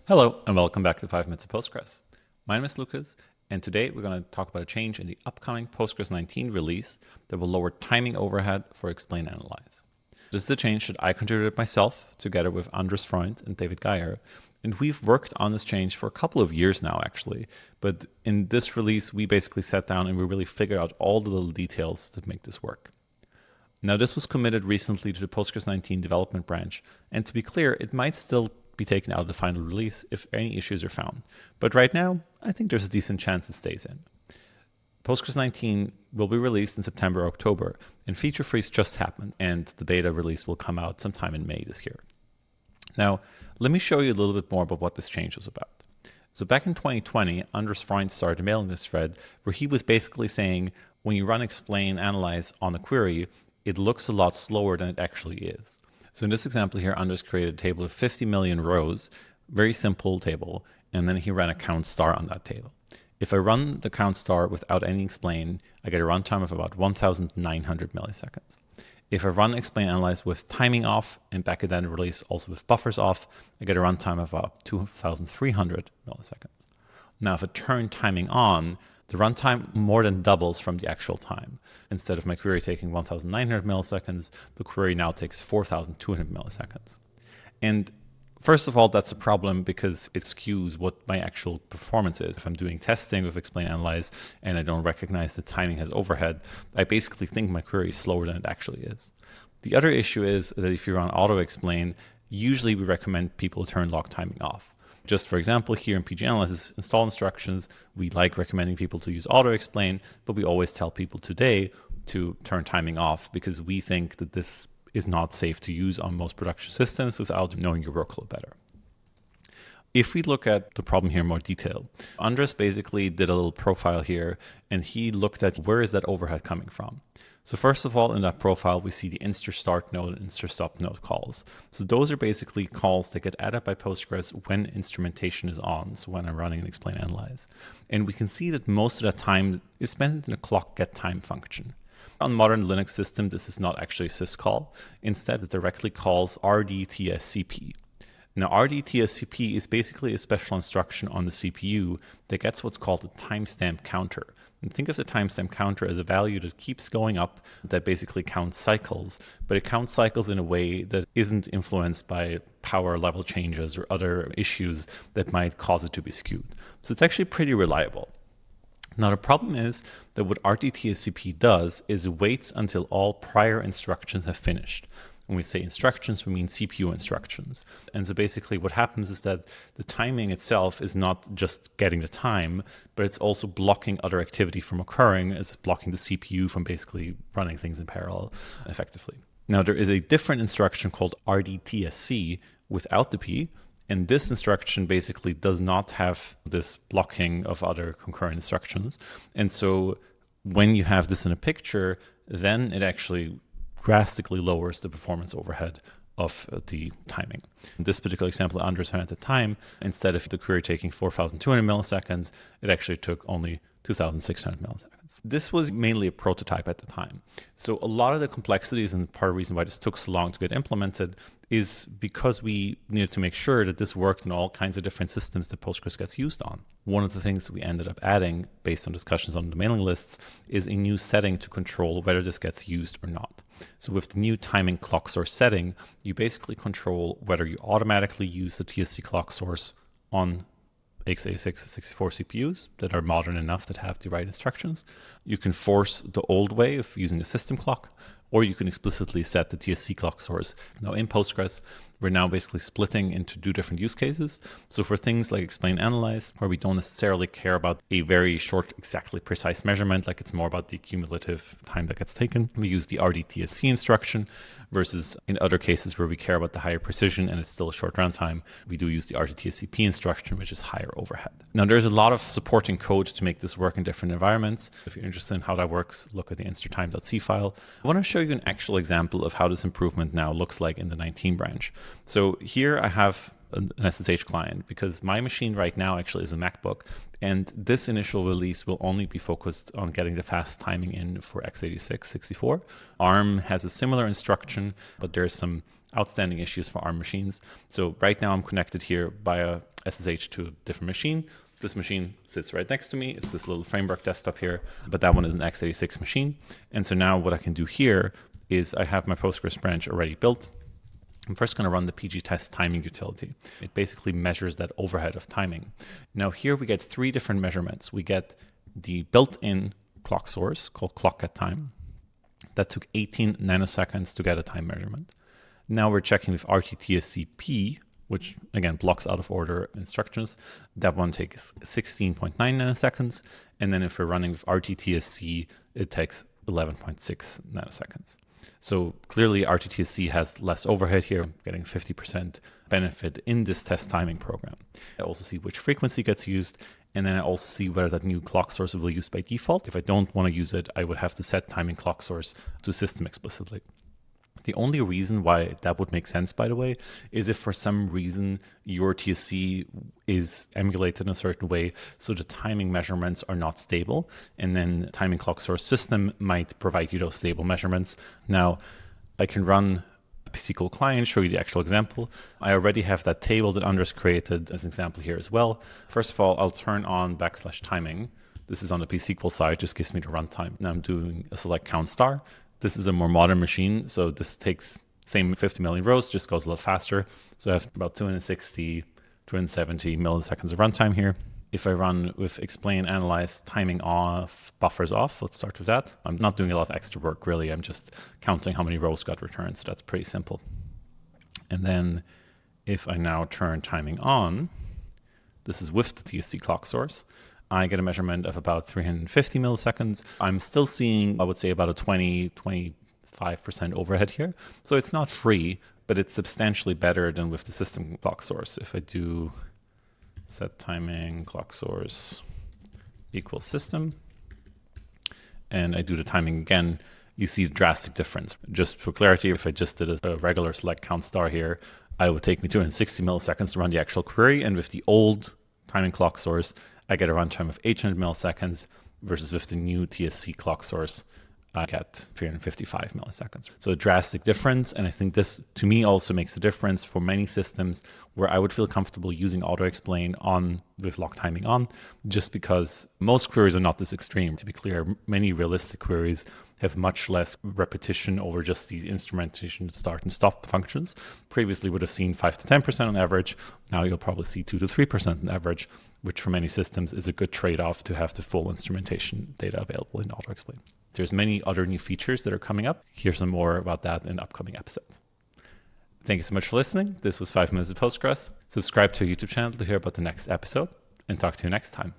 Hello, and welcome back to 5 Minutes of Postgres. My name is Lucas, and today we're going to talk about a change in the upcoming Postgres 19 release that will lower timing overhead for explain analyze. This is a change that I contributed myself, together with Anders Freund and David Geyer, and we've worked on this change for a couple of years now, actually. But in this release, we basically sat down and we really figured out all the little details that make this work. Now, this was committed recently to the Postgres 19 development branch, and to be clear, it might still be taken out of the final release if any issues are found. But right now, I think there's a decent chance it stays in. Postgres 19 will be released in September or October, and feature freeze just happened, and the beta release will come out sometime in May this year. Now, let me show you a little bit more about what this change was about. So back in 2020, Anders Freund started a mailing list thread where he was basically saying, when you run explain analyze on a query, it looks a lot slower than it actually is. So in this example here, Anders created a table of 50 million rows, very simple table, and then he ran a count star on that table. If I run the count star without any explain, I get a runtime of about 1,900 milliseconds. If I run explain analyze with timing off and back at that release also with buffers off, I get a runtime of about 2,300 milliseconds. Now, if I turn timing on, the runtime more than doubles from the actual time. Instead of my query taking 1,900 milliseconds, the query now takes 4,200 milliseconds. And first of all, that's a problem because it skews what my actual performance is. If I'm doing testing with explain analyze and I don't recognize that timing has overhead, I basically think my query is slower than it actually is. The other issue is that if you run auto explain, usually we recommend people turn log timing off. Just for example, here in PG Analysis install instructions, we like recommending people to use auto explain, but we always tell people today to turn timing off because we think that this is not safe to use on most production systems without knowing your workload better. If we look at the problem here in more detail, Andres basically did a little profile here and he looked at where is that overhead coming from. So first of all, in that profile, we see the insta start node and insta stop node calls. So those are basically calls that get added by Postgres when instrumentation is on, so when I'm running an explain analyze. And we can see that most of that time is spent in a clock get time function. On modern Linux system, this is not actually a syscall. Instead, it directly calls RDTSC. Now, RDTSC is basically a special instruction on the CPU that gets what's called a timestamp counter. And think of the timestamp counter as a value that keeps going up that basically counts cycles, but it counts cycles in a way that isn't influenced by power level changes or other issues that might cause it to be skewed. So it's actually pretty reliable. Now, the problem is that what RDTSC does is it waits until all prior instructions have finished. When we say instructions, we mean CPU instructions. And so basically what happens is that the timing itself is not just getting the time, but it's also blocking other activity from occurring. It's blocking the CPU from basically running things in parallel effectively. Now, there is a different instruction called RDTSC without the P. And this instruction basically does not have this blocking of other concurrent instructions. And so when you have this in a picture, then it actually drastically lowers the performance overhead of the timing. In this particular example, Anders had at the time, instead of the query taking 4,200 milliseconds, it actually took only 2,600 milliseconds. This was mainly a prototype at the time. So a lot of the complexities and part of the reason why this took so long to get implemented is because we needed to make sure that this worked in all kinds of different systems that Postgres gets used on. One of the things that we ended up adding based on discussions on the mailing lists is a new setting to control whether this gets used or not. So with the new timing clock source setting, you basically control whether you automatically use the TSC clock source on x86 64 CPUs that are modern enough that have the right instructions. You can force the old way of using a system clock, or you can explicitly set the TSC clock source. Now in Postgres, we're now basically splitting into two different use cases. So for things like explain analyze, where we don't necessarily care about a very short, exactly precise measurement, like it's more about the cumulative time that gets taken, we use the RDTSC instruction, versus in other cases where we care about the higher precision and it's still a short runtime, we do use the RDTSCP instruction, which is higher overhead. Now there's a lot of supporting code to make this work in different environments. If you're interested in how that works, look at the instertime.c file. I want to show you an actual example of how this improvement now looks like in the 19 branch. So here I have an SSH client because my machine right now actually is a MacBook, and this initial release will only be focused on getting the fast timing in for x86 64. ARM has a similar instruction, but there's some outstanding issues for ARM machines. So right now I'm connected here via SSH to a different machine. This machine sits right next to me. It's this little framework desktop here, but that one is an x86 machine. And so now what I can do here is I have my Postgres branch already built. I'm first going to run the pgtest timing utility. It basically measures that overhead of timing. Now here we get three different measurements. We get the built-in clock source called clock@time. That took 18 nanoseconds to get a time measurement. Now we're checking with RDTSC, which again blocks out of order instructions. That one takes 16.9 nanoseconds. And then if we're running with RDTSC, it takes 11.6 nanoseconds. So clearly RDTSC has less overhead here, getting 50% benefit in this test timing program. I also see which frequency gets used, and then I also see whether that new clock source will be used by default. If I don't want to use it, I would have to set timing clock source to system explicitly. The only reason why that would make sense, by the way, is if for some reason your TSC is emulated in a certain way so the timing measurements are not stable, and then timing clock source system might provide you those stable measurements. Now, I can run a PCSQL client, show you the actual example. I already have that table that Andres created as an example here as well. First of all, I'll turn on /timing. This is on the PCSQL side, just gives me the runtime. Now I'm doing a select count star. This is a more modern machine, so this takes same 50 million rows, just goes a little faster. So I have about 260, 270 milliseconds of runtime here. If I run with explain, analyze, timing off, buffers off, let's start with that. I'm not doing a lot of extra work really. I'm just counting how many rows got returned. So that's pretty simple. And then if I now turn timing on, this is with the TSC clock source. I get a measurement of about 350 milliseconds. I'm still seeing, I would say, about a 25% overhead here. So it's not free, but it's substantially better than with the system clock source. If I do set timing clock source equals system, and I do the timing again, you see a drastic difference. Just for clarity, if I just did a regular select count star here, it would take me 260 milliseconds to run the actual query. And with the old timing clock source, I get a runtime of 800 milliseconds versus with the new TSC clock source, I get 355 milliseconds. So a drastic difference. And I think this, to me, also makes a difference for many systems where I would feel comfortable using auto-explain on with lock timing on, just because most queries are not this extreme. To be clear, many realistic queries have much less repetition over just these instrumentation start and stop functions. Previously would have seen 5 to 10% on average. Now you'll probably see 2 to 3% on average, which for many systems is a good trade-off to have the full instrumentation data available in auto-explain. There's many other new features that are coming up. Here's some more about that in upcoming episodes. Thank you so much for listening. This was 5 Minutes of Postgres. Subscribe to our YouTube channel to hear about the next episode, and talk to you next time.